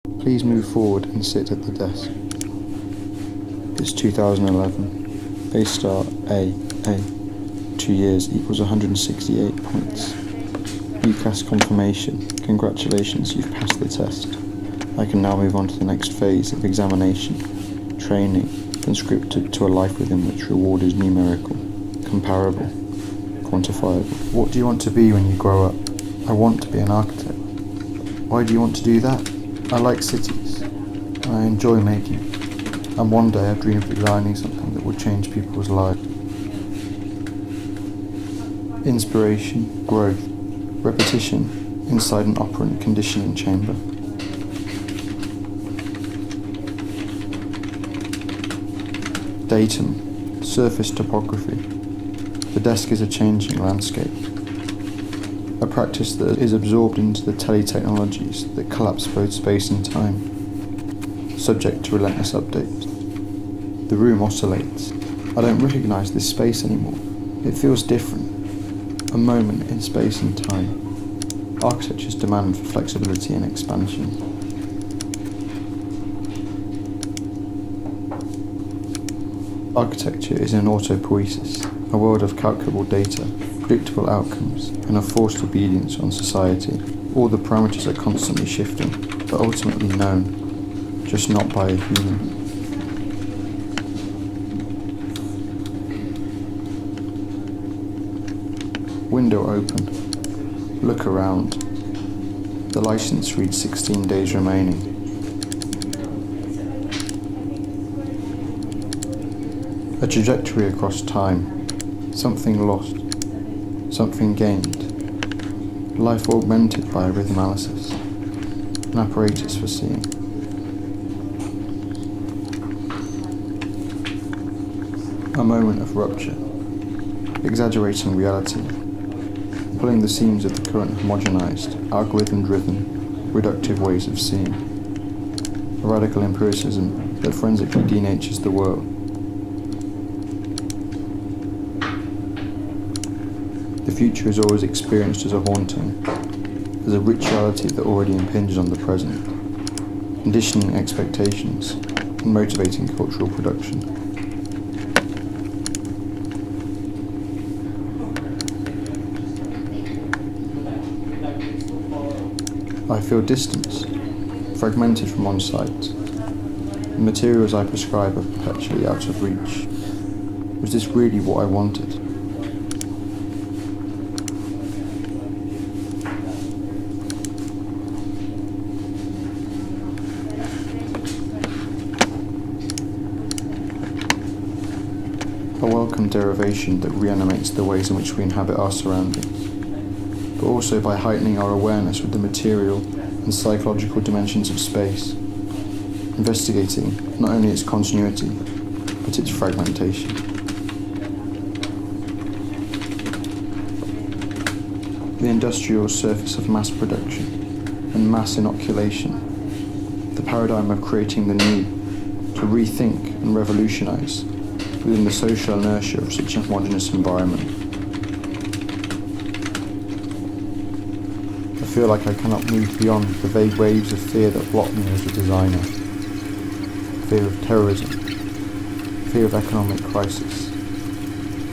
Please move forward and sit at the desk. It's 2011. Base star A. 2 years equals 168 points. UCAS confirmation. Congratulations, you've passed the test. I can now move on to the next phase of examination. Training, conscripted to a life within which reward is numerical, comparable, quantifiable. What do you want to be when you grow up? I want to be an architect. Why do you want to do that? I like cities, and I enjoy making them. And one day I dream of designing something that will change people's lives. Inspiration, growth, repetition inside an operant conditioning chamber. Datum, surface topography. The desk is a changing landscape. A practice that is absorbed into the tele-technologies that collapse both space and time, subject to relentless updates. The room oscillates. I don't recognise this space anymore. It feels different. A moment in space and time. Architecture's demand for flexibility and expansion. Architecture is an autopoiesis, a world of calculable data, predictable outcomes, and a forced obedience on society. All the parameters are constantly shifting, but ultimately known, just not by a human. Window open. Look around. The license reads 16 days remaining. A trajectory across time. Something lost. Something gained. Life augmented by a rhythm analysis. An apparatus for seeing. A moment of rupture. Exaggerating reality. Pulling the seams of the current homogenized, algorithm-driven, reductive ways of seeing. A radical empiricism that forensically denatures the world. The future is always experienced as a haunting, as a rituality that already impinges on the present, conditioning expectations and motivating cultural production. I feel distance, fragmented from on site. The materials I prescribe are perpetually out of reach. Was this really what I wanted? A welcome derivation that reanimates the ways in which we inhabit our surroundings, but also by heightening our awareness with the material and psychological dimensions of space, investigating not only its continuity, but its fragmentation. The industrial surface of mass production and mass inoculation, the paradigm of creating the new, to rethink and revolutionize within the social inertia of such a homogeneous environment. I feel like I cannot move beyond the vague waves of fear that block me as a designer. Fear of terrorism, fear of economic crisis,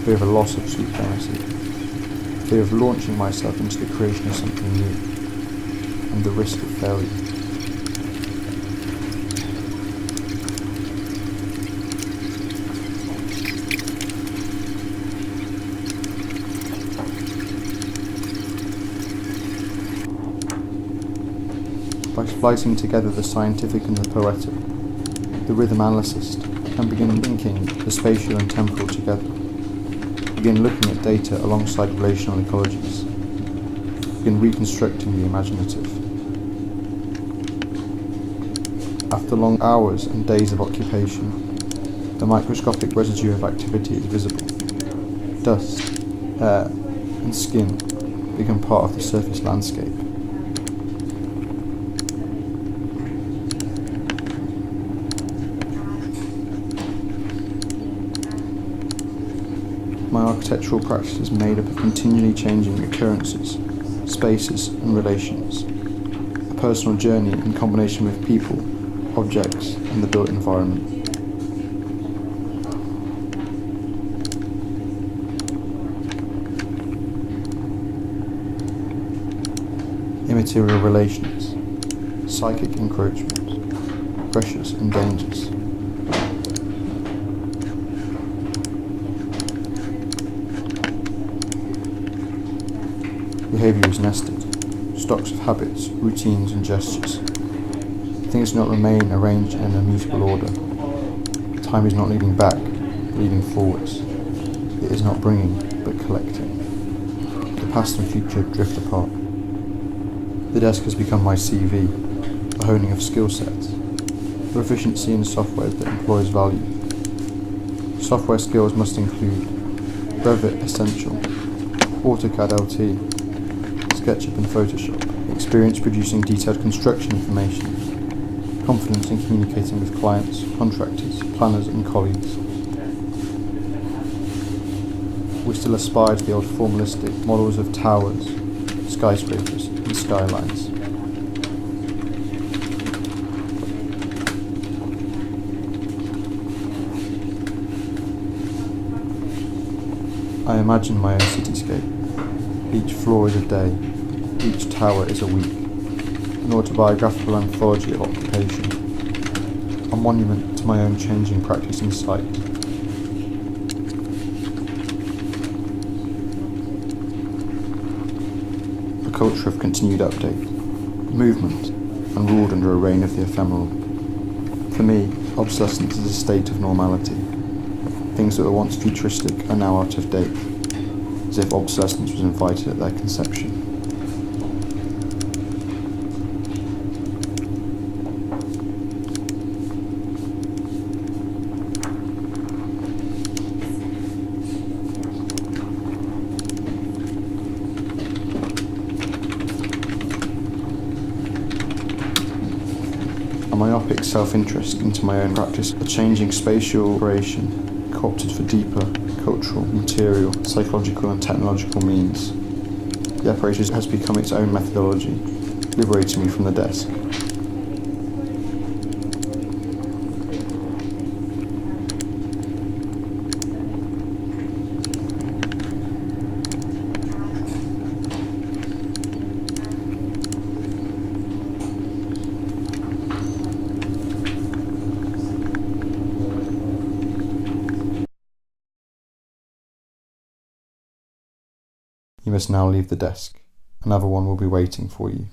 fear of a loss of supremacy, fear of launching myself into the creation of something new, and the risk of failure. By splicing together the scientific and the poetic, the rhythm analyst can begin linking the spatial and temporal together, begin looking at data alongside relational ecologies, begin reconstructing the imaginative. After long hours and days of occupation, the microscopic residue of activity is visible. Dust, air, and skin become part of the surface landscape. My architectural practice is made up of continually changing occurrences, spaces and relations, a personal journey in combination with people, objects, and the built environment. Immaterial relations, psychic encroachment, pressures and dangers. Behaviour is nested, stocks of habits, routines and gestures. Things do not remain arranged in an immutable order. Time is not leading back, but leading forwards. It is not bringing, but collecting. The past and future drift apart. The desk has become my CV, the honing of skill sets, proficiency in software that employs value. Software skills must include Revit Essential, AutoCAD LT, SketchUp and Photoshop, experience producing detailed construction information, confidence in communicating with clients, contractors, planners and colleagues. We still aspire to the old formalistic models of towers, skyscrapers and skylines. I imagine my own cityscape. Each floor is a day, each tower is a week, an autobiographical anthology of occupation, a monument to my own changing practice in sight. A culture of continued update, movement, and ruled under a reign of the ephemeral. For me, obsolescence is a state of normality. Things that were once futuristic are now out of date, as if obsolescence was invited at their conception. A myopic self-interest into my own practice, a changing spatial operation, co-opted for deeper cultural, material, psychological and technological means. The apparatus has become its own methodology, liberating me from the desk. You must now leave the desk. Another one will be waiting for you.